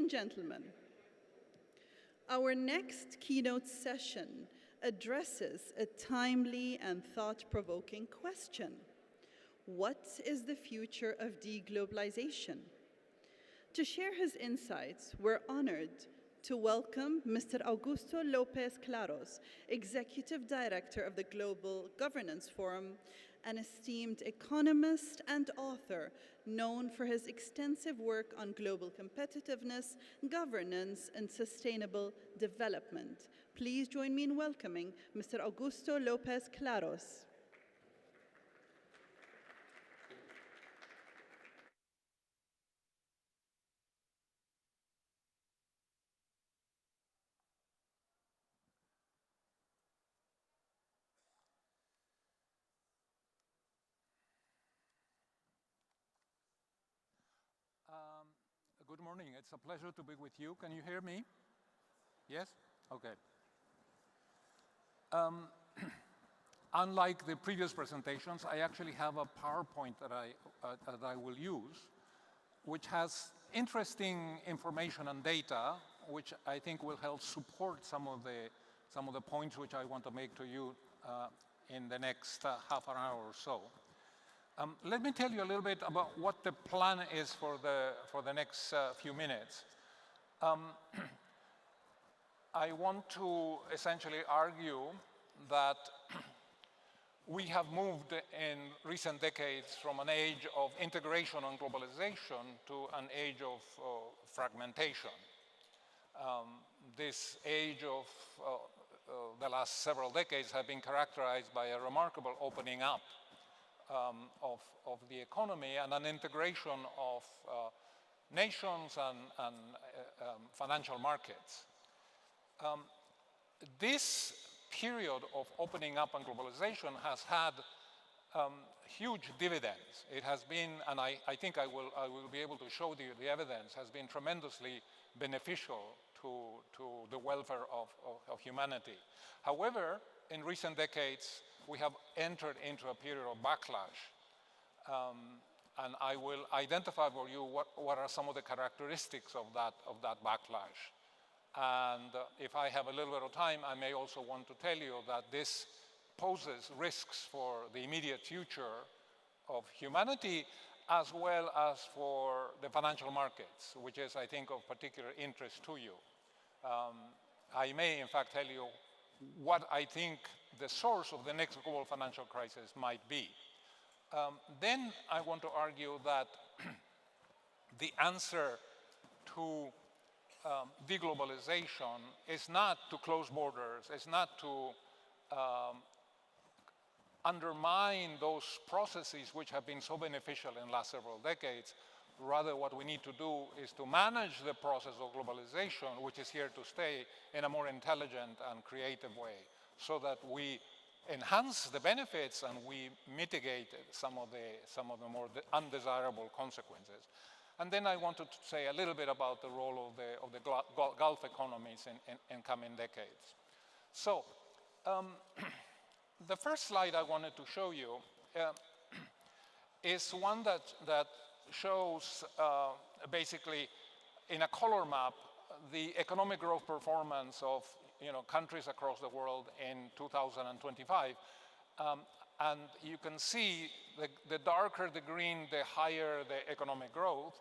and gentlemen, our next keynote session addresses a timely and thought-provoking question. What is the future of deglobalization? To share his insights, we're honored to welcome Mr. Augusto López-Claros, Executive Director of the Global Governance Forum, an esteemed economist and author known for his extensive work on global competitiveness, governance, and sustainable development. Please join me in welcoming Mr. Augusto López-Claros. Good morning. It's a pleasure to be with you. Can you hear me? Yes? Okay. Unlike the previous presentations, I actually have a PowerPoint that I will use, which has interesting information and data, which I think will help support some of the points which I want to make to you in the next half an hour or so. Let me tell you a little bit about what the plan is for the next few minutes. I want to essentially argue that we have moved in recent decades from an age of integration and globalization to an age of fragmentation. This age of the last several decades have been characterized by a remarkable opening up of the economy and an integration of nations and financial markets. This period of opening up and globalization has had huge dividends. It has been, and I think I will be able to show you the evidence, has been tremendously beneficial to the welfare of humanity. However, in recent decades, we have entered into a period of backlash. And I will identify for you what are some of the characteristics of that backlash. And if I have a little bit of time, I may also want to tell you that this poses risks for the immediate future of humanity, as well as for the financial markets, which is, I think, of particular interest to you. I may, in fact, tell you what I think the source of the next global financial crisis might be. Then I want to argue that the answer to deglobalization is not to close borders, it's not to undermine those processes which have been so beneficial in the last several decades. Rather, what we need to do is to manage the process of globalization, which is here to stay, in a more intelligent and creative way, so that we enhance the benefits and we mitigate some of the more undesirable consequences. And then I wanted to say a little bit about the role of the Gulf economies in coming decades. So, the first slide I wanted to show you is one that shows basically in a color map the economic growth performance of countries across the world in 2025. And you can see the darker the green, the higher the economic growth.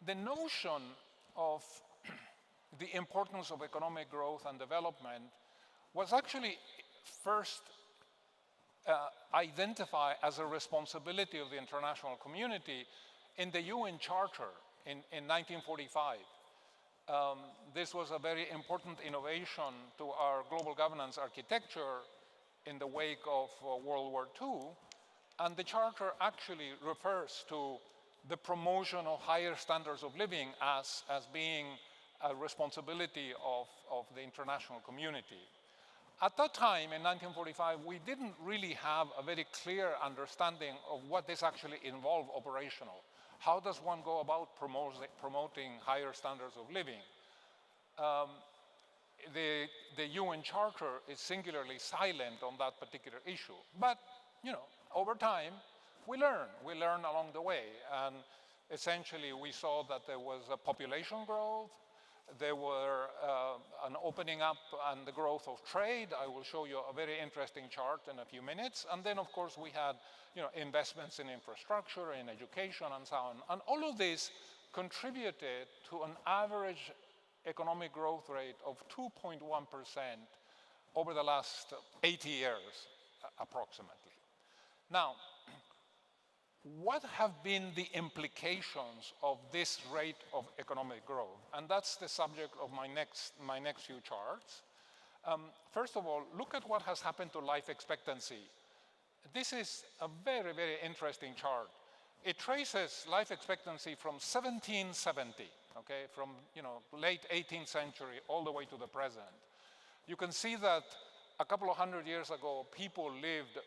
The notion of the importance of economic growth and development was actually first identified as a responsibility of the international community in the UN Charter in 1945. This was a very important innovation to our global governance architecture in the wake of World War II. And the Charter actually refers to the promotion of higher standards of living as being a responsibility of the international community. At that time, in 1945, we didn't really have a very clear understanding of what this actually involved operational. How does one go about promoting higher standards of living? The UN Charter is singularly silent on that particular issue. But, over time, we learn along the way. And essentially we saw that there was a population growth, there were an opening up and the growth of trade. I will show you a very interesting chart in a few minutes. And then, of course, we had investments in infrastructure, in education, and so on. And all of this contributed to an average economic growth rate of 2.1% over the last 80 years, approximately. Now, what have been the implications of this rate of economic growth? And that's the subject of my next few charts. First of all, look at what has happened to life expectancy. This is a very, very interesting chart. It traces life expectancy from 1770, okay, from late 18th century all the way to the present. You can see that a couple of hundred years ago, people lived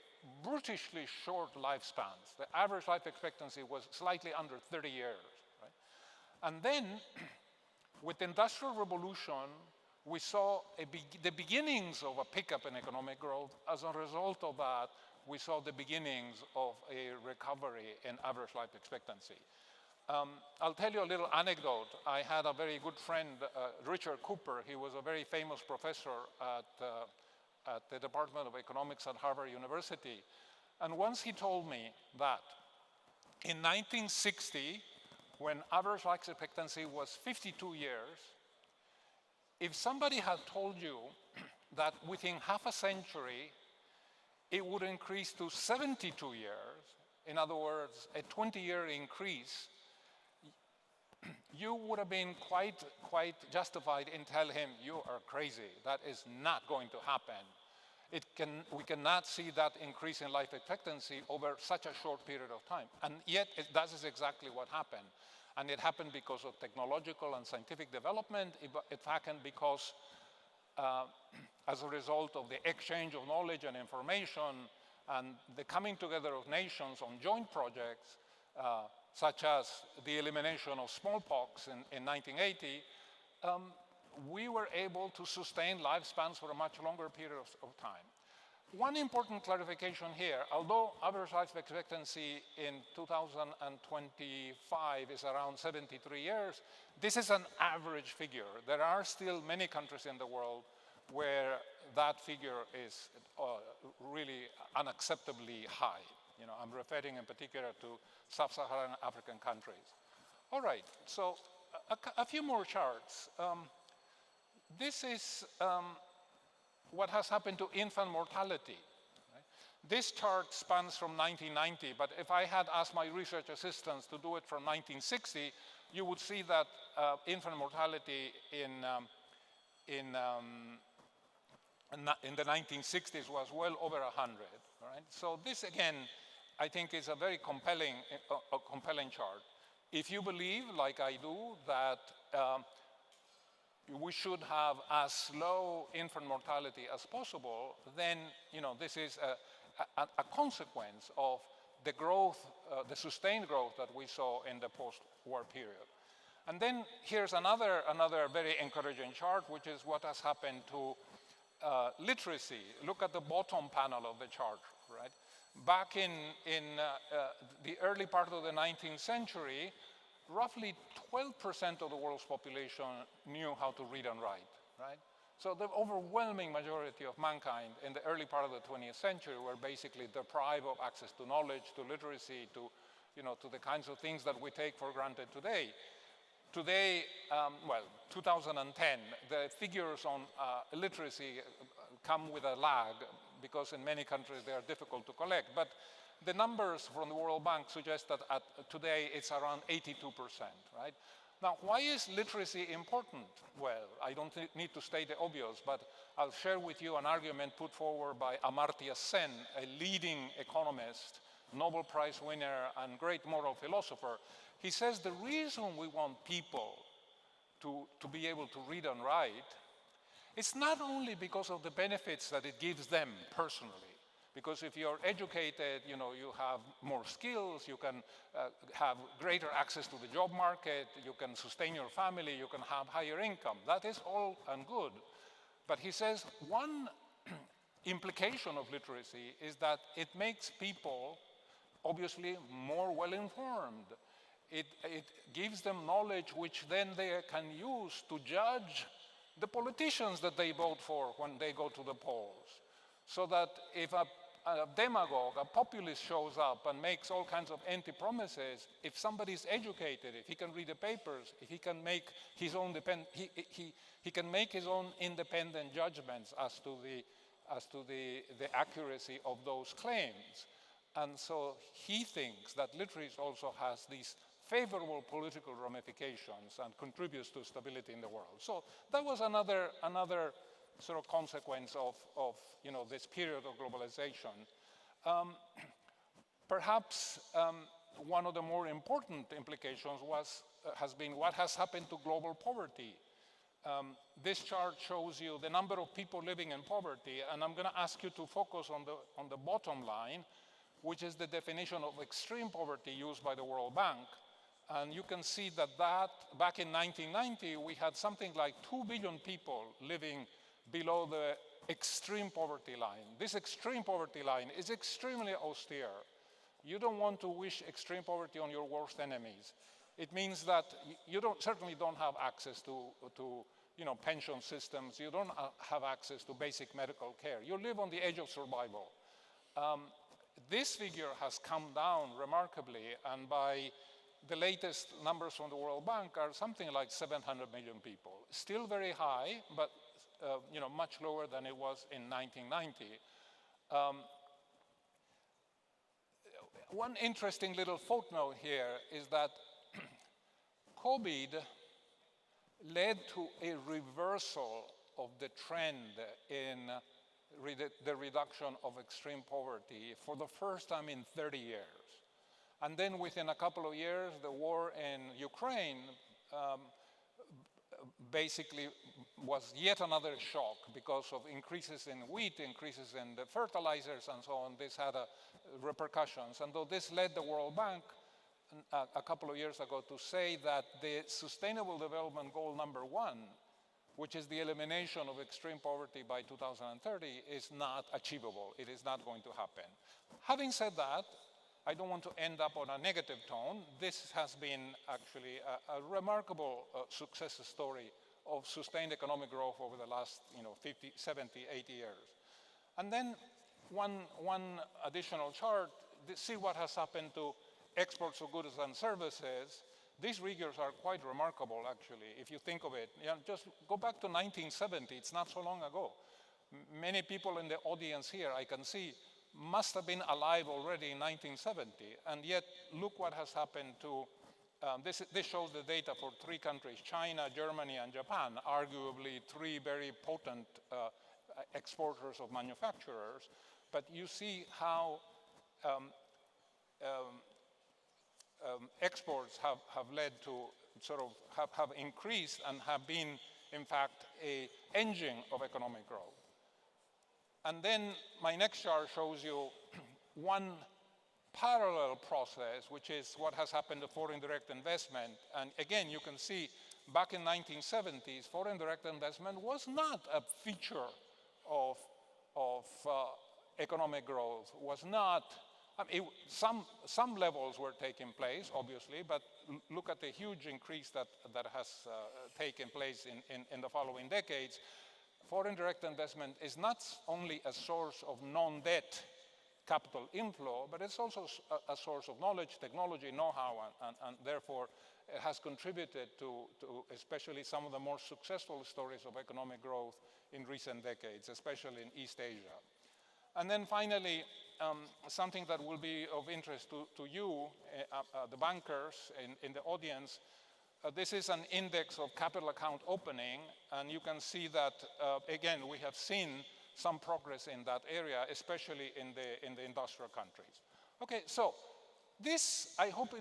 brutishly short lifespans. The average life expectancy was slightly under 30 years. Right? And then, with the Industrial Revolution, we saw the beginnings of a pickup in economic growth. As a result of that, we saw the beginnings of a recovery in average life expectancy. I'll tell you a little anecdote. I had a very good friend, Richard Cooper. He was a very famous professor at the Department of Economics at Harvard University. And once he told me that in 1960, when average life expectancy was 52 years, if somebody had told you that within half a century, it would increase to 72 years, in other words, a 20-year increase, you would have been quite justified in telling him, you are crazy. That is not going to happen. We cannot see that increase in life expectancy over such a short period of time. And yet, that is exactly what happened. And it happened because of technological and scientific development. It happened because, as a result of the exchange of knowledge and information and the coming together of nations on joint projects, such as the elimination of smallpox in 1980, we were able to sustain lifespans for a much longer period of time. One important clarification here, although average life expectancy in 2025 is around 73 years, this is an average figure. There are still many countries in the world where that figure is really unacceptably high. I'm referring in particular to sub-Saharan African countries. All right, so a few more charts. This is what has happened to infant mortality. Right? This chart spans from 1990, but if I had asked my research assistants to do it from 1960, you would see that infant mortality in the 1960s was well over 100. Right? So this, again, I think is a very compelling chart. If you believe, like I do, that we should have as low infant mortality as possible, then this is a consequence of the growth, the sustained growth that we saw in the post-war period. And then here's another very encouraging chart, which is what has happened to literacy. Look at the bottom panel of the chart, right? Back in the early part of the 19th century, roughly 12% of the world's population knew how to read and write, right? So the overwhelming majority of mankind in the early part of the 20th century were basically deprived of access to knowledge, to literacy, to the kinds of things that we take for granted today. Today, 2010, the figures on literacy come with a lag because in many countries they are difficult to collect. But the numbers from the World Bank suggest that today it's around 82%, right? Now, why is literacy important? Well, I don't need to state the obvious, but I'll share with you an argument put forward by Amartya Sen, a leading economist, Nobel Prize winner, and great moral philosopher. He says the reason we want people to be able to read and write, it's not only because of the benefits that it gives them personally. Because if you're educated, you have more skills, you can have greater access to the job market, you can sustain your family, you can have higher income. That is all and good. But he says one implication of literacy is that it makes people obviously more well-informed. It gives them knowledge which then they can use to judge the politicians that they vote for when they go to the polls. So that if a demagogue, a populist shows up and makes all kinds of empty promises, if somebody is educated, if he can read the papers, if he can make his own he can make his own independent judgments as to the accuracy of those claims. And so he thinks that literacy also has these favorable political ramifications and contributes to stability in the world. So that was another sort of consequence of this period of globalization. Perhaps one of the more important implications has been what has happened to global poverty. This chart shows you the number of people living in poverty, and I'm going to ask you to focus on the bottom line, which is the definition of extreme poverty used by the World Bank. And you can see that back in 1990, we had something like 2 billion people living below the extreme poverty line. This extreme poverty line is extremely austere. You don't want to wish extreme poverty on your worst enemies. It means that you certainly don't have access to pension systems. You don't have access to basic medical care. You live on the edge of survival. This figure has come down remarkably, and by the latest numbers from the World Bank are something like 700 million people. Still very high, but much lower than it was in 1990. One interesting little footnote here is that COVID led to a reversal of the trend in the reduction of extreme poverty for the first time in 30 years. And then within a couple of years, the war in Ukraine basically was yet another shock because of increases in wheat, increases in the fertilizers and so on. This had repercussions. And though this led the World Bank a couple of years ago to say that the Sustainable Development Goal #1, which is the elimination of extreme poverty by 2030, is not achievable. It is not going to happen. Having said that, I don't want to end up on a negative tone. This has been actually a remarkable success story of sustained economic growth over the last 50, 70, 80 years. And then one additional chart, see what has happened to exports of goods and services. These figures are quite remarkable, actually, if you think of it. Just go back to 1970, it's not so long ago. Many people in the audience here, I can see, must have been alive already in 1970, and yet look what has happened to, this shows the data for 3 countries, China, Germany, and Japan, arguably 3 very potent exporters of manufacturers, but you see how exports have led to have increased and have been, in fact, an engine of economic growth. And then my next chart shows you one parallel process, which is what has happened to foreign direct investment. And again, you can see back in 1970s, foreign direct investment was not a feature of economic growth, was not, some levels were taking place, obviously, but look at the huge increase that has taken place in the following decades. Foreign direct investment is not only a source of non-debt capital inflow, but it's also a source of knowledge, technology, know-how, and therefore it has contributed to especially some of the more successful stories of economic growth in recent decades, especially in East Asia. And then finally, something that will be of interest to you, the bankers in the audience. This is an index of capital account opening, and you can see that, again, we have seen some progress in that area, especially in the industrial countries. Okay, so this, I hope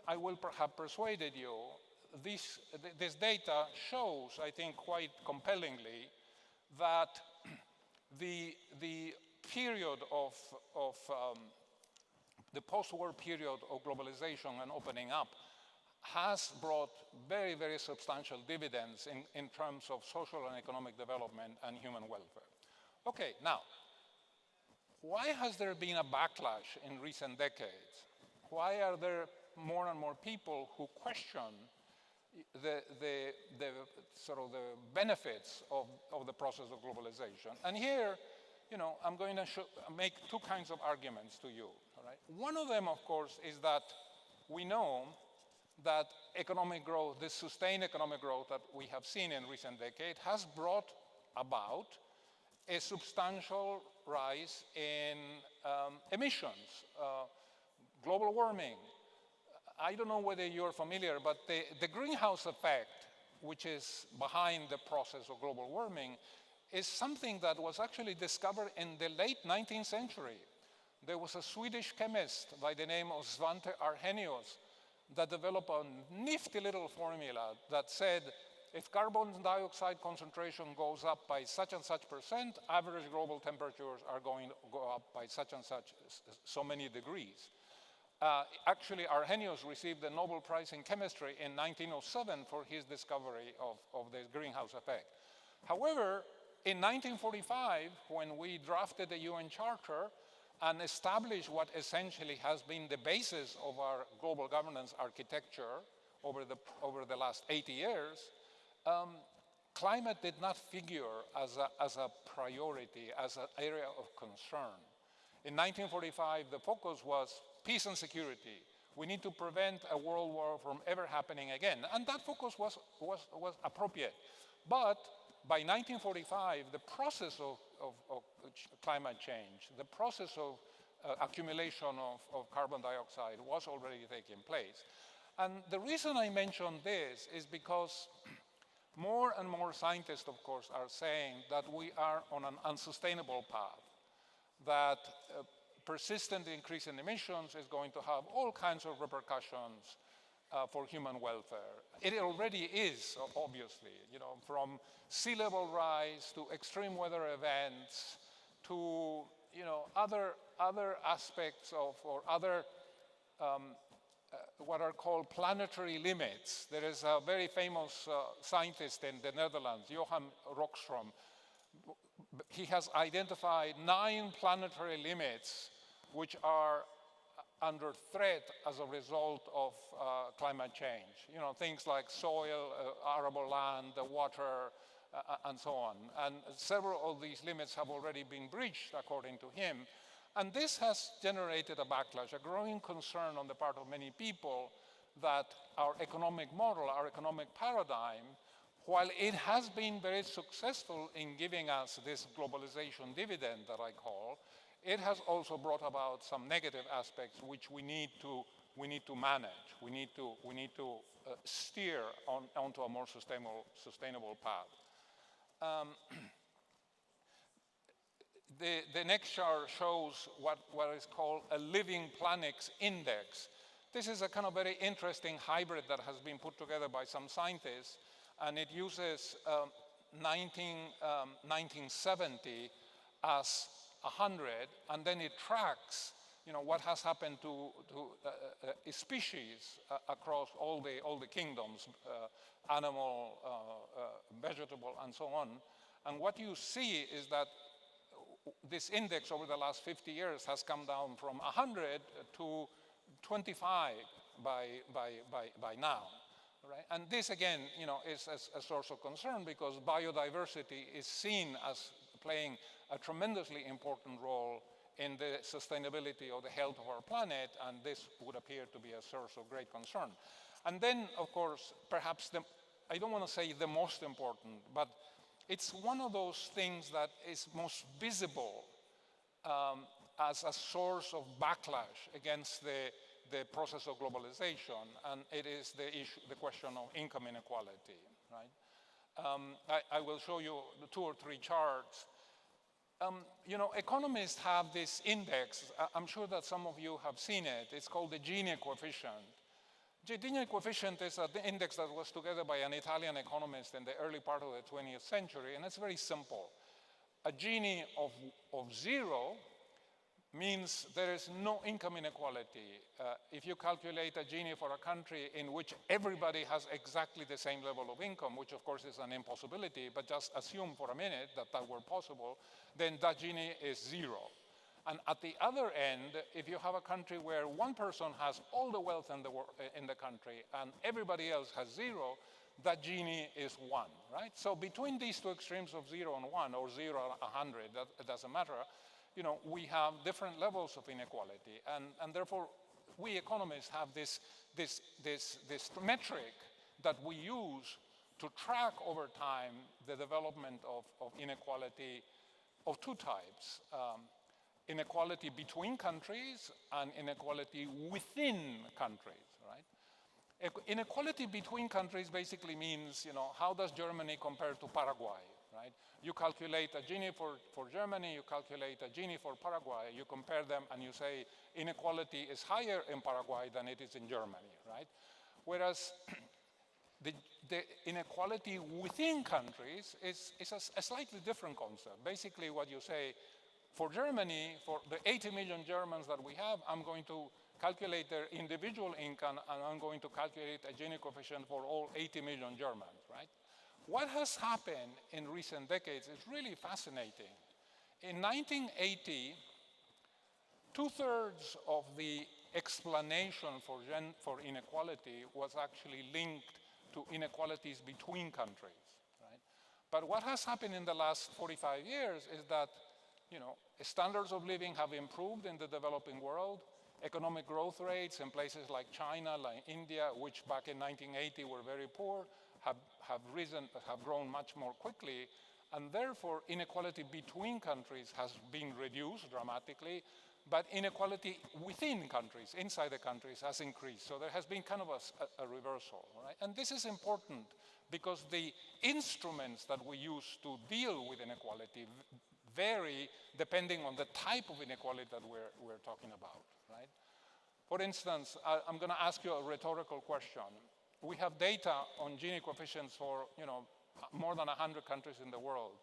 I will have persuaded you. This data shows, I think, quite compellingly that the period of the post-war period of globalization and opening up has brought very, very substantial dividends in terms of social and economic development and human welfare. Okay, now, why has there been a backlash in recent decades? Why are there more and more people who question the sort of the benefits of the process of globalization. And here, I'm going to make two kinds of arguments to you. All right? One of them, of course, is that we know that economic growth, this sustained economic growth that we have seen in recent decades, has brought about a substantial rise in emissions, global warming. I don't know whether you're familiar, but the greenhouse effect, which is behind the process of global warming, is something that was actually discovered in the late 19th century. There was a Swedish chemist by the name of Svante Arrhenius that developed a nifty little formula that said, if carbon dioxide concentration goes up by such and such percent, average global temperatures are going to go up by such and such, so many degrees. Actually, Arrhenius received the Nobel Prize in Chemistry in 1907 for his discovery of the greenhouse effect. However, in 1945, when we drafted the UN Charter and established what essentially has been the basis of our global governance architecture over the last 80 years, climate did not figure as a priority, as an area of concern. In 1945, the focus was peace and security. We need to prevent a world war from ever happening again. And that focus was appropriate. But by 1945, the process of climate change, the process of accumulation of carbon dioxide was already taking place. And the reason I mention this is because more and more scientists, of course, are saying that we are on an unsustainable path, that persistent increase in emissions is going to have all kinds of repercussions for human welfare. It already is, obviously, from sea level rise to extreme weather events to other aspects of, or other what are called planetary limits. There is a very famous scientist in the Netherlands, Johan Rockström. He has identified 9 planetary limits which are under threat as a result of climate change. Things like soil, arable land, the water, and so on. And several of these limits have already been breached, according to him. And this has generated a backlash, a growing concern on the part of many people that our economic model, our economic paradigm, while it has been very successful in giving us this globalization dividend that I call, it has also brought about some negative aspects which we need to manage. We need to steer onto a more sustainable path. The next chart shows what is called a living planets index. This is a kind of very interesting hybrid that has been put together by some scientists, and it uses 1970 as 100, and then it tracks what has happened to species across all the kingdoms, animal, vegetable, and so on. And what you see is that this index over the last 50 years has come down from 100 to 25 by now. Right? And this again, is a source of concern because biodiversity is seen as playing a tremendously important role in the sustainability of the health of our planet, and this would appear to be a source of great concern. And then, of course, perhaps I don't want to say the most important, but it's one of those things that is most visible as a source of backlash against the process of globalization, and it is the question of income inequality, right? I will show you 2 or 3 charts. Economists have this index. I'm sure that some of you have seen it. It's called the Gini coefficient. The Gini coefficient is an index that was together by an Italian economist in the early part of the 20th century, and it's very simple. A Gini of 0 means there is no income inequality. If you calculate a Gini for a country in which everybody has exactly the same level of income, which of course is an impossibility, but just assume for a minute that were possible, then that Gini is 0. And at the other end, if you have a country where one person has all the wealth in the country and everybody else has zero, that Gini is 1, right? So between these two extremes of 0 and 1, or 0 and 100, it doesn't matter, we have different levels of inequality. And therefore, we economists have this metric that we use to track over time the development of inequality of two types. Inequality between countries and inequality within countries, right? Inequality between countries basically means, how does Germany compare to Paraguay, right? You calculate a Gini for Germany, you calculate a Gini for Paraguay, you compare them and you say inequality is higher in Paraguay than it is in Germany, right? Whereas the inequality within countries is a slightly different concept. Basically what you say, for Germany, for the 80 million Germans that we have, I'm going to calculate their individual income and I'm going to calculate a Gini coefficient for all 80 million Germans, right? What has happened in recent decades is really fascinating. In 1980, 2/3 of the explanation for inequality was actually linked to inequalities between countries, right? But what has happened in the last 45 years is that standards of living have improved in the developing world. Economic growth rates in places like China, like India, which back in 1980 were very poor, have grown much more quickly. And therefore, inequality between countries has been reduced dramatically, but inequality within countries, inside the countries, has increased. So there has been kind of a reversal, right? And this is important because the instruments that we use to deal with inequality vary depending on the type of inequality that we're talking about, right? For instance, I'm going to ask you a rhetorical question. We have data on Gini coefficients for more than 100 countries in the world.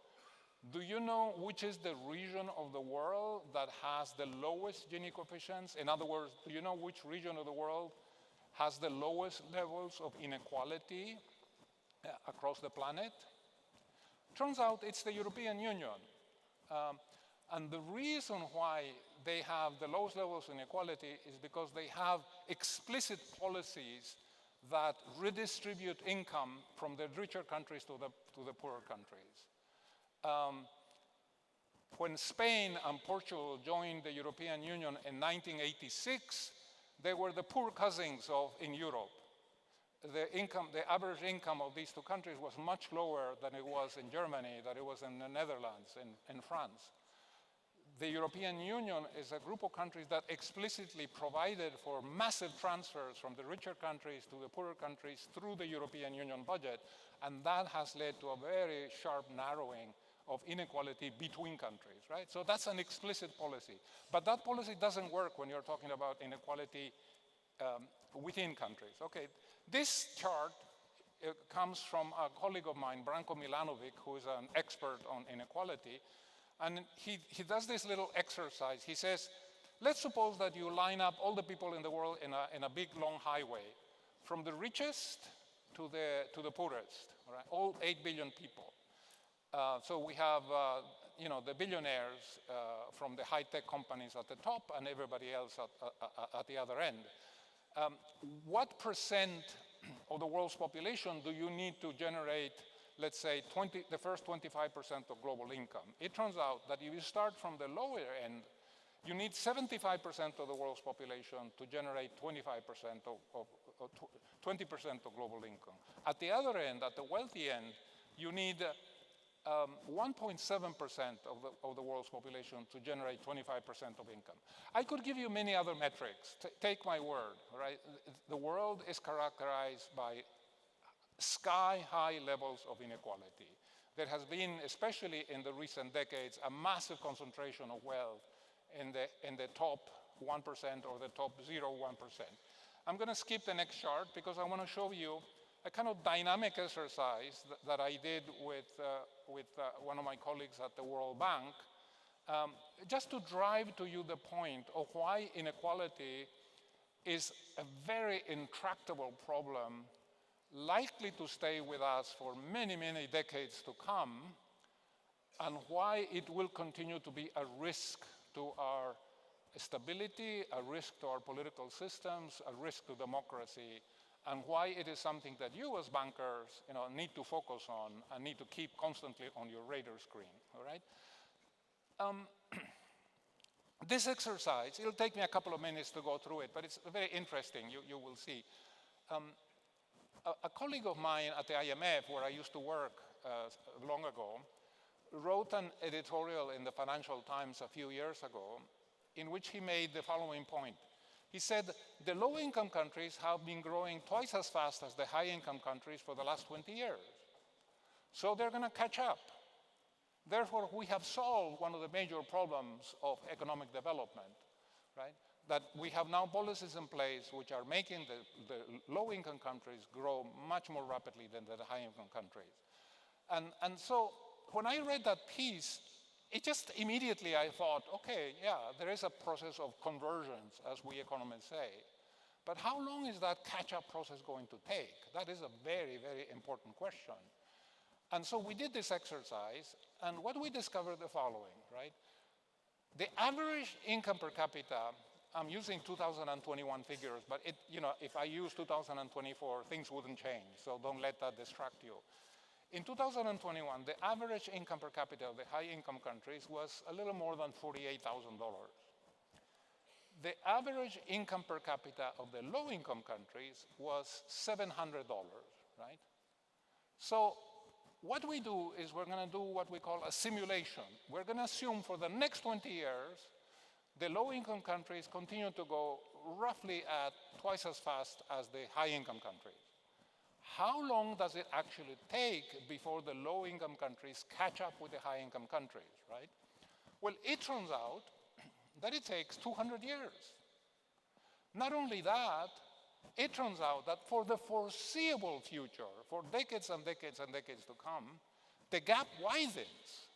Do you know which is the region of the world that has the lowest Gini coefficients? In other words, do you know which region of the world has the lowest levels of inequality across the planet? Turns out it's the European Union. And the reason why they have the lowest levels of inequality is because they have explicit policies that redistribute income from the richer countries to the poorer countries. When Spain and Portugal joined the European Union in 1986, they were the poor cousins in Europe. The average income of these two countries was much lower than it was in Germany, than it was in the Netherlands, in France. The European Union is a group of countries that explicitly provided for massive transfers from the richer countries to the poorer countries through the European Union budget, and that has led to a very sharp narrowing of inequality between countries, right? So that's an explicit policy. But that policy doesn't work when you're talking about inequality within countries. Okay, this chart comes from a colleague of mine, Branko Milanovic, who is an expert on inequality. And he does this little exercise. He says, let's suppose that you line up all the people in the world in a big, long highway, from the richest to the poorest, right? All 8 billion people. So we have the billionaires from the high-tech companies at the top and everybody else at the other end. What percent of the world's population do you need to generate, let's say, the first 25% of global income? It turns out that if you start from the lower end, you need 75% of the world's population to generate 20% of global income. At the other end, at the wealthy end, you need 1.7% of the world's population to generate 25% of income. I could give you many other metrics. Take my word, right? The world is characterized by sky-high levels of inequality. There has been, especially in the recent decades, a massive concentration of wealth in the top 1% or the top 0.1%. I'm going to skip the next chart because I want to show you a kind of dynamic exercise that I did with one of my colleagues at the World Bank, just to drive to you the point of why inequality is a very intractable problem, likely to stay with us for many, many decades to come, and why it will continue to be a risk to our stability, a risk to our political systems, a risk to democracy, and why it is something that you as bankers need to focus on and need to keep constantly on your radar screen, all right? This exercise, it'll take me a couple of minutes to go through it, but it's very interesting, you will see. A colleague of mine at the IMF, where I used to work long ago, wrote an editorial in the Financial Times a few years ago in which he made the following point. He said, the low-income countries have been growing twice as fast as the high-income countries for the last 20 years. So they're going to catch up. Therefore, we have solved one of the major problems of economic development, right? That we have now policies in place which are making the low-income countries grow much more rapidly than the high-income countries. And so when I read that piece, it just immediately I thought, okay, yeah, there is a process of convergence, as we economists say. But how long is that catch-up process going to take? That is a very, very important question. And so we did this exercise, and what we discovered the following, right? The average income per capita, I'm using 2021 figures, but if I use 2024, things wouldn't change, so don't let that distract you. In 2021, the average income per capita of the high-income countries was a little more than $48,000. The average income per capita of the low-income countries was $700, right? So what we do is we're going to do what we call a simulation. We're going to assume for the next 20 years, the low-income countries continue to go roughly at twice as fast as the high-income countries. How long does it actually take before the low-income countries catch up with the high-income countries, right? Well, it turns out that it takes 200 years. Not only that, it turns out that for the foreseeable future, for decades and decades and decades to come, the gap widens.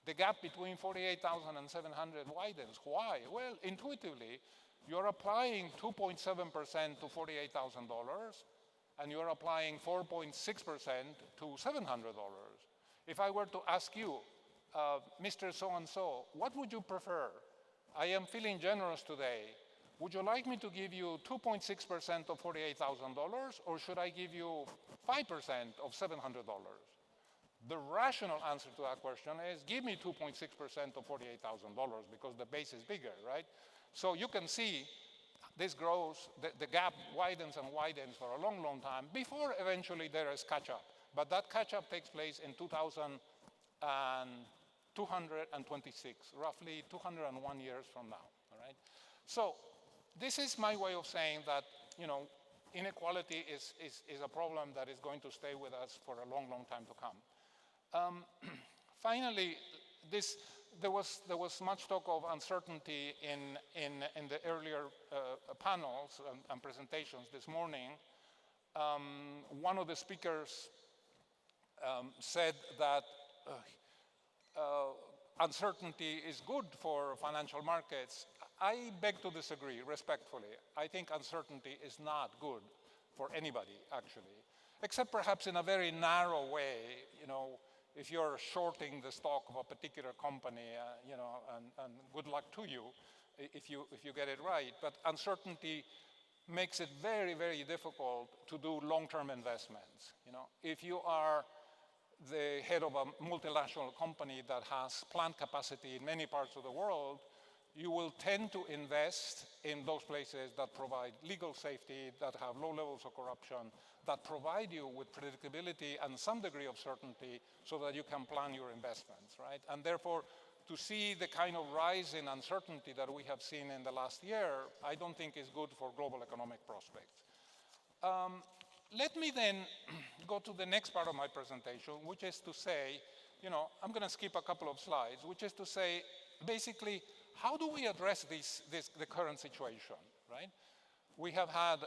The gap between 48,000 and 700 widens. Why? Well, intuitively, you're applying 2.7% to $48,000, and you're applying 4.6% to $700. If I were to ask you, Mr. So-and-so, what would you prefer? I am feeling generous today. Would you like me to give you 2.6% of $48,000, or should I give you 5% of $700? The rational answer to that question is, give me 2.6% of $48,000 because the base is bigger, right? So you can see this grows, the gap widens and widens for a long, long time before eventually there is catch-up. But that catch-up takes place in 2226, roughly 201 years from now, all right? So this is my way of saying that, inequality is a problem that is going to stay with us for a long, long time to come. Finally, there was much talk of uncertainty in the earlier panels and presentations this morning. One of the speakers said that uncertainty is good for financial markets. I beg to disagree respectfully. I think uncertainty is not good for anybody, actually, except perhaps in a very narrow way. If you're shorting the stock of a particular company, and good luck to you if you get it right. But uncertainty makes it very, very difficult to do long-term investments. If you are the head of a multinational company that has plant capacity in many parts of the world, you will tend to invest in those places that provide legal safety, that have low levels of corruption, that provide you with predictability and some degree of certainty so that you can plan your investments, right? And therefore, to see the kind of rise in uncertainty that we have seen in the last year, I don't think is good for global economic prospects. Let me then go to the next part of my presentation, which is to say, I'm going to skip a couple of slides, which is to say, basically, how do we address the current situation, right? We have had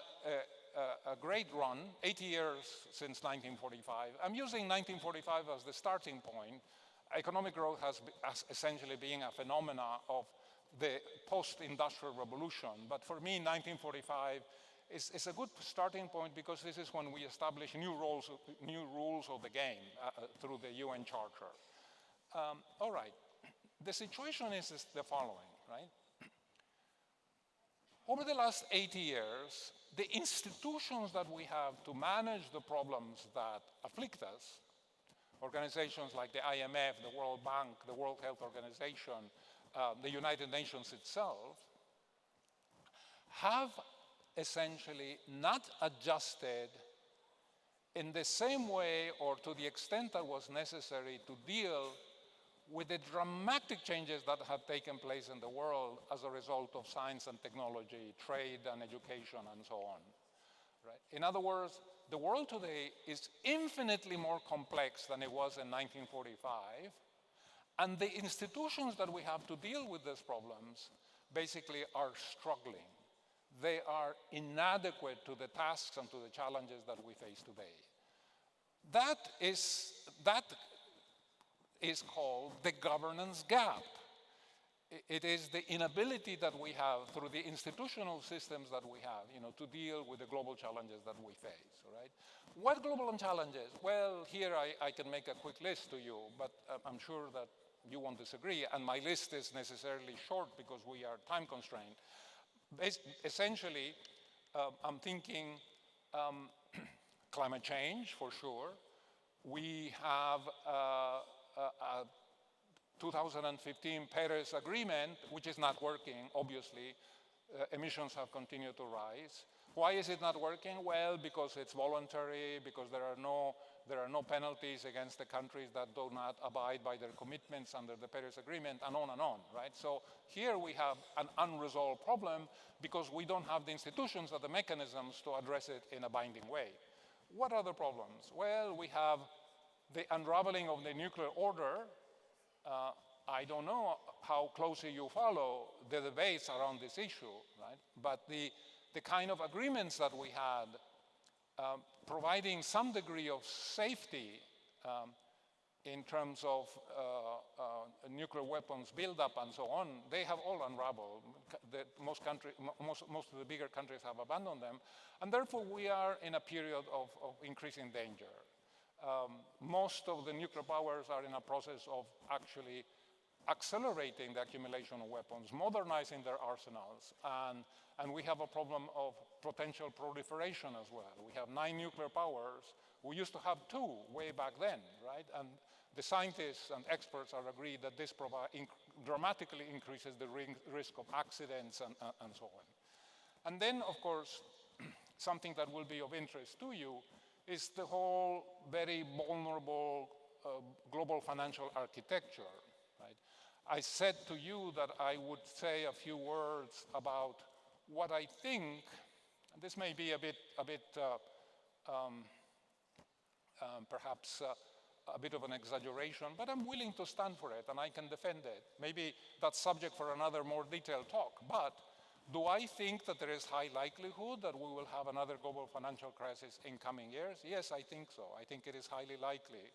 a great run, 80 years since 1945. I'm using 1945 as the starting point. Economic growth has essentially been a phenomena of the post-industrial revolution. But for me, 1945 is a good starting point because this is when we establish new rules of the game through the UN Charter. All right. The situation is the following, right? Over the last 80 years, the institutions that we have to manage the problems that afflict us, organizations like the IMF, the World Bank, the World Health Organization, the United Nations itself, have essentially not adjusted in the same way or to the extent that was necessary to deal with the dramatic changes that have taken place in the world as a result of science and technology, trade and education, and so on. Right? In other words, the world today is infinitely more complex than it was in 1945, and the institutions that we have to deal with these problems basically are struggling. They are inadequate to the tasks and to the challenges that we face today. That is called the governance gap. It is the inability that we have through the institutional systems that we have, to deal with the global challenges that we face, right? What global challenges? Well, here I can make a quick list to you, but I'm sure that you won't disagree, and my list is necessarily short because we are time constrained. Essentially, I'm thinking climate change, for sure. We have a 2015 Paris Agreement, which is not working, obviously. Emissions have continued to rise. Why is it not working? Well, because it's voluntary, because there are no penalties against the countries that do not abide by their commitments under the Paris Agreement, and on, right? So here we have an unresolved problem because we don't have the institutions or the mechanisms to address it in a binding way. What are the problems? Well, we have the unraveling of the nuclear order. I don't know how closely you follow the debates around this issue, right? But the kind of agreements that we had providing some degree of safety in terms of nuclear weapons buildup and so on, they have all unraveled. Most of the bigger countries have abandoned them, and therefore we are in a period of increasing danger. Most of the nuclear powers are in a process of actually accelerating the accumulation of weapons, modernizing their arsenals, and we have a problem of potential proliferation as well. We have 9 nuclear powers. We used to have 2 way back then, right? And the scientists and experts are agreed that this dramatically increases the risk of accidents and so on. And then, of course, something that will be of interest to you is the whole very vulnerable global financial architecture, right? I said to you that I would say a few words about what I think, and this may be a bit perhaps a bit of an exaggeration, but I'm willing to stand for it and I can defend it. Maybe that's subject for another more detailed talk, but do I think that there is high likelihood that we will have another global financial crisis in coming years? Yes, I think so. I think it is highly likely.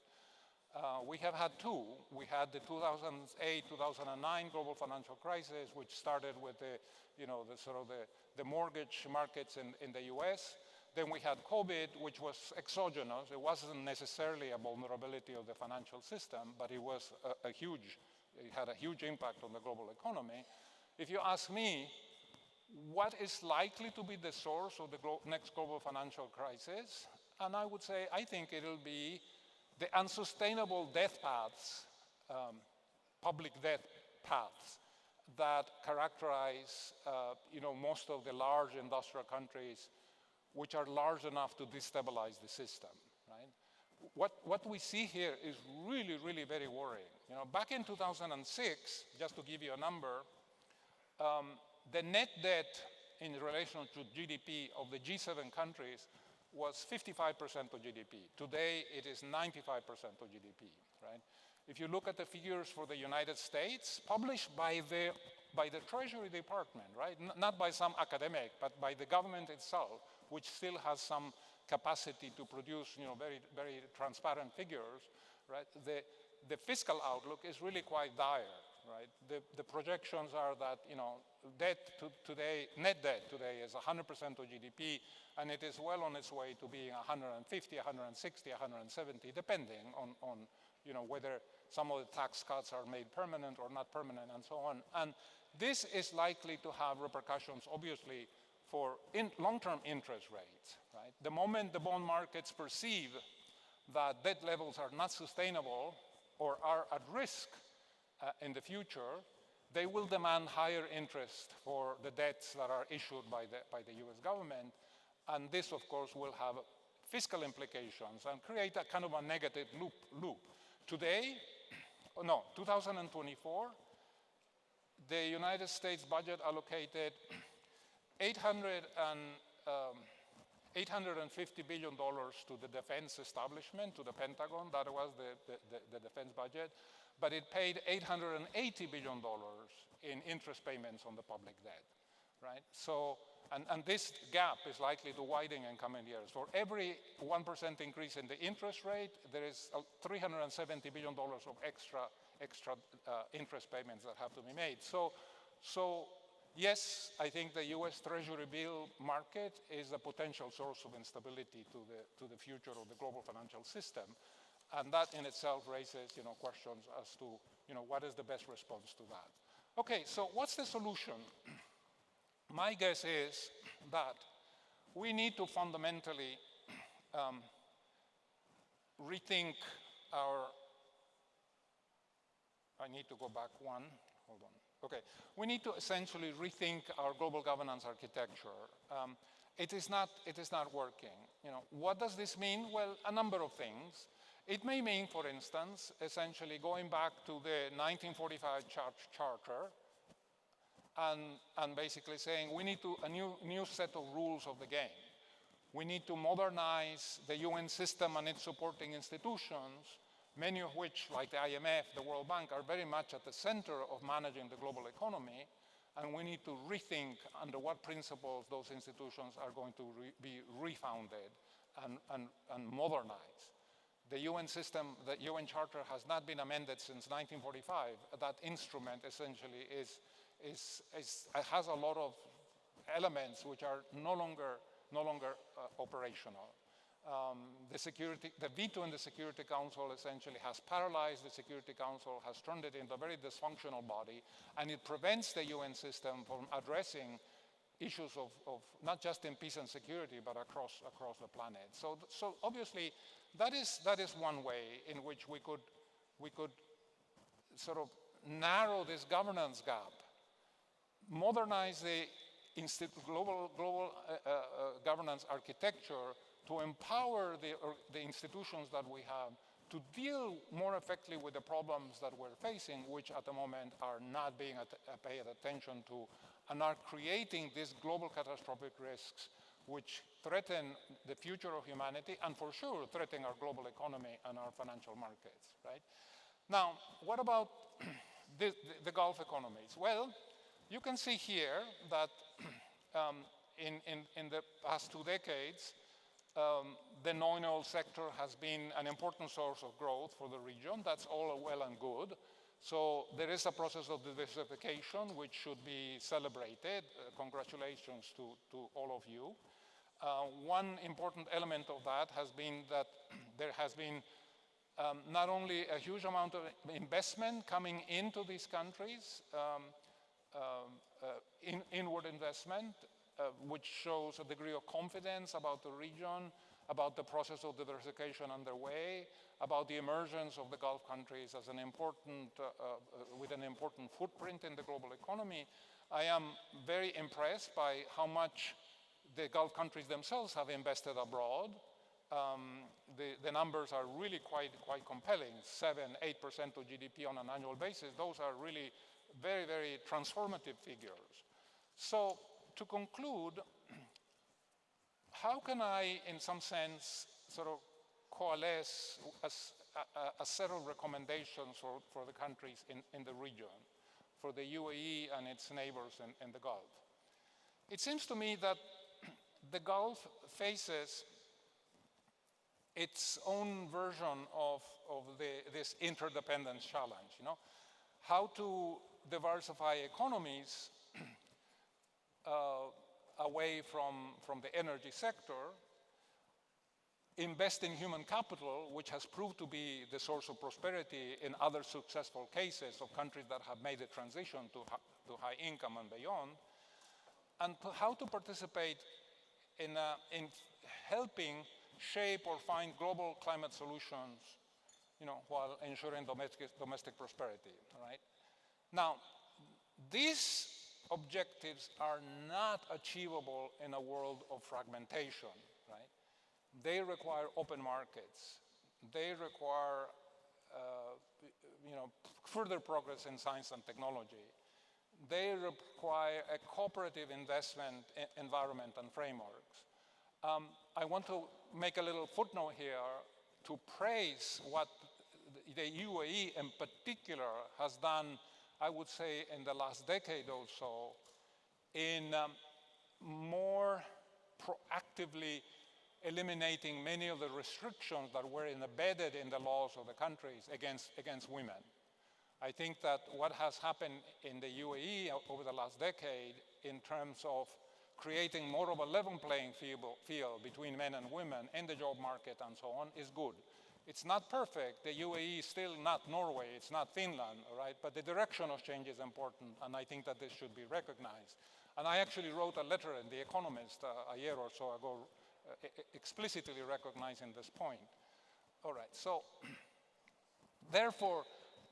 We have had 2. We had the 2008-2009 global financial crisis, which started with the mortgage markets in the US. Then we had COVID, which was exogenous. It wasn't necessarily a vulnerability of the financial system, but it was it had a huge impact on the global economy. If you ask me, what is likely to be the source of the next global financial crisis? And I would say, I think it'll be the unsustainable death paths, public death paths that characterize most of the large industrial countries which are large enough to destabilize the system, right? What we see here is really, really very worrying. Back in 2006, just to give you a number, the net debt in relation to GDP of the G7 countries was 55% of GDP. Today, it is 95% of GDP, right? If you look at the figures for the United States, published by the Treasury Department, right? Not by some academic, but by the government itself, which still has some capacity to produce, very, very transparent figures, right? The fiscal outlook is really quite dire, right? The projections are that, net debt today is 100% of GDP, and it is well on its way to being 150, 160, 170, depending on whether some of the tax cuts are made permanent or not permanent and so on. And this is likely to have repercussions, obviously, for long-term interest rates, right? The moment the bond markets perceive that debt levels are not sustainable or are at risk in the future, they will demand higher interest for the debts that are issued by the US government. And this, of course, will have fiscal implications and create a kind of a negative loop. Today, 2024, the United States budget allocated $850 billion to the defense establishment, to the Pentagon. That was the defense budget. But it paid $880 billion in interest payments on the public debt, right? So, and this gap is likely to widen in coming years. For every 1% increase in the interest rate, there is $370 billion of extra interest payments that have to be made. So yes, I think the US Treasury bill market is a potential source of instability to the future of the global financial system. And that in itself raises, questions as to, what is the best response to that. Okay, so what's the solution? My guess is that we need to fundamentally rethink our, I need to go back one, hold on. Okay, we need to essentially rethink our global governance architecture. It is not working. What does this mean? Well, a number of things. It may mean, for instance, essentially going back to the 1945 Charter and basically saying we need a new set of rules of the game. We need to modernize the UN system and its supporting institutions, many of which, like the IMF, the World Bank, are very much at the center of managing the global economy, and we need to rethink under what principles those institutions are going to be refounded and modernized. The UN system, the UN Charter has not been amended since 1945. That instrument essentially has a lot of elements which are no longer operational. The veto in the Security Council essentially has paralyzed the Security Council, has turned it into a very dysfunctional body, and it prevents the UN system from addressing issues of not just in peace and security, but across the planet. So obviously, that is one way in which we could sort of narrow this governance gap, modernize the global governance architecture to empower the institutions that we have to deal more effectively with the problems that we're facing, which at the moment are not being paid attention to, and are creating these global catastrophic risks which threaten the future of humanity and for sure threaten our global economy and our financial markets, right? Now, what about the Gulf economies? Well, you can see here that in the past 2 decades, the non-oil sector has been an important source of growth for the region. That's all well and good. So there is a process of diversification which should be celebrated. Congratulations to all of you. One important element of that has been that there has been not only a huge amount of investment coming into these countries, inward investment, which shows a degree of confidence about the region, about the process of diversification underway, about the emergence of the Gulf countries as an important, with an important footprint in the global economy. I am very impressed by how much the Gulf countries themselves have invested abroad. The numbers are really quite compelling, 7-8% of GDP on an annual basis. Those are really very, very transformative figures. So to conclude, how can I, in some sense, sort of coalesce a set of recommendations for the countries in the region, for the UAE and its neighbors in the Gulf? It seems to me that the Gulf faces its own version of this interdependence challenge. How to diversify economies away from the energy sector invest in human capital, which has proved to be the source of prosperity in other successful cases of countries that have made the transition to high income and beyond, and how to participate in helping shape or find global climate solutions, while ensuring domestic prosperity, right? Now, these objectives are not achievable in a world of fragmentation, right? They require open markets. They require further progress in science and technology. They require a cooperative investment environment and frameworks. I want to make a little footnote here to praise what the UAE in particular has done, I would say, in the last decade or so, in more proactively eliminating many of the restrictions that were embedded in the laws of the countries against women. I think that what has happened in the UAE over the last decade in terms of creating more of a level playing field between men and women in the job market and so on is good. It's not perfect. The UAE is still not Norway. It's not Finland, all right? But the direction of change is important, and I think that this should be recognized. And I actually wrote a letter in The Economist a year or so ago explicitly recognizing this point. All right, so therefore,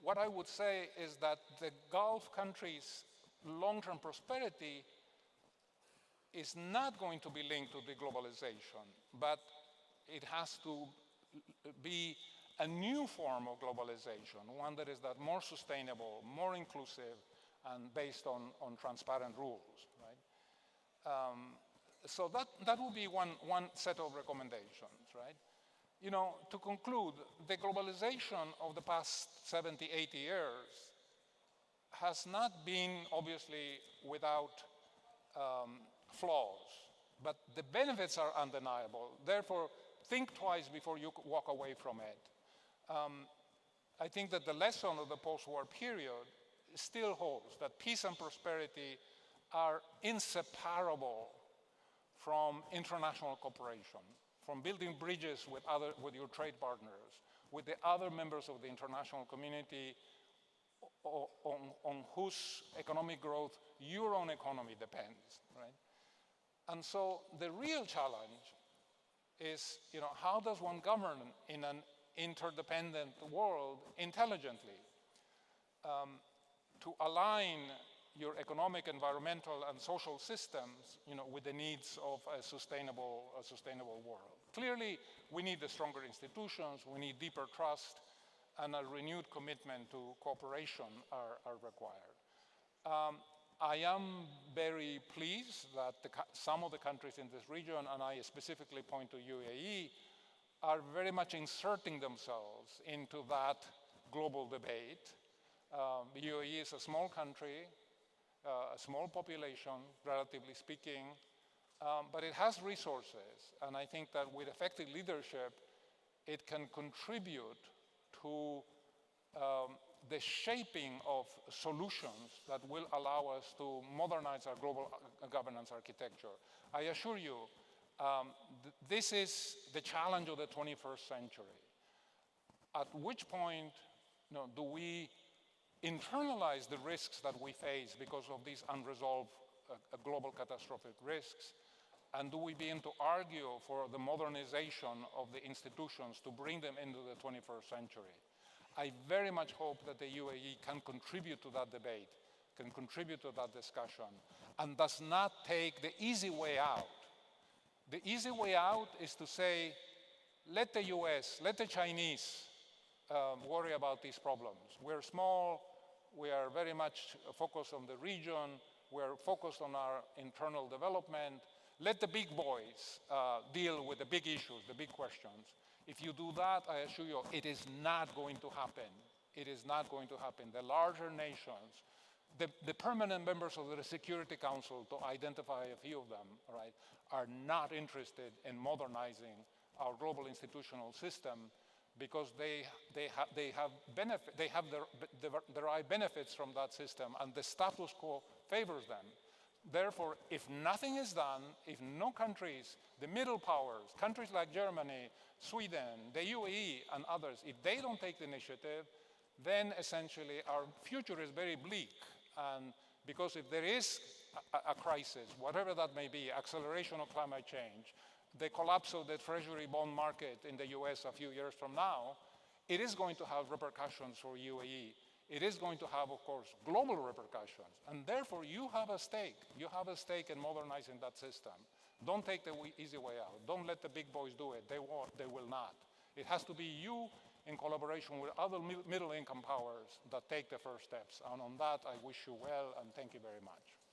what I would say is that the Gulf countries' long-term prosperity is not going to be linked to deglobalization, but it has to be a new form of globalization, one that is more sustainable, more inclusive, and based on transparent rules, right? So that would be one set of recommendations, right? To conclude, the globalization of the past 70, 80 years has not been obviously without flaws, but the benefits are undeniable. Therefore, think twice before you walk away from it. I think that the lesson of the post-war period still holds, that peace and prosperity are inseparable from international cooperation, from building bridges with your trade partners, with the other members of the international community on whose economic growth your own economy depends, right? And so the real challenge is, how does one govern in an interdependent world intelligently to align your economic, environmental, and social systems, with the needs of a sustainable world. Clearly, we need the stronger institutions, we need deeper trust, and a renewed commitment to cooperation are required. I am very pleased that some of the countries in this region, and I specifically point to UAE, are very much inserting themselves into that global debate. The UAE is a small country, a small population, relatively speaking, but it has resources, and I think that with effective leadership, it can contribute to the shaping of solutions that will allow us to modernize our global governance architecture. I assure you, this is the challenge of the 21st century. At which point do we internalize the risks that we face because of these unresolved global catastrophic risks, and do we begin to argue for the modernization of the institutions to bring them into the 21st century? I very much hope that the UAE can contribute to that debate, can contribute to that discussion, and does not take the easy way out. The easy way out is to say, let the US, let the Chinese worry about these problems. We're small, we are very much focused on the region, we're focused on our internal development. Let the big boys deal with the big issues, the big questions. If you do that, I assure you, it is not going to happen. It is not going to happen. The larger nations, the permanent members of the Security Council, to identify a few of them, right, are not interested in modernizing our global institutional system because they derive benefits from that system, and the status quo favors them. Therefore, if nothing is done, if no countries, the middle powers, countries like Germany, Sweden, the UAE, and others, if they don't take the initiative, then essentially our future is very bleak. And because if there is a crisis, whatever that may be, acceleration of climate change, the collapse of the treasury bond market in the US a few years from now, it is going to have repercussions for UAE. It is going to have, of course, global repercussions. And therefore, you have a stake. You have a stake in modernizing that system. Don't take the easy way out. Don't let the big boys do it. They won't, they will not. It has to be you in collaboration with other middle-income powers that take the first steps. And on that, I wish you well, and thank you very much.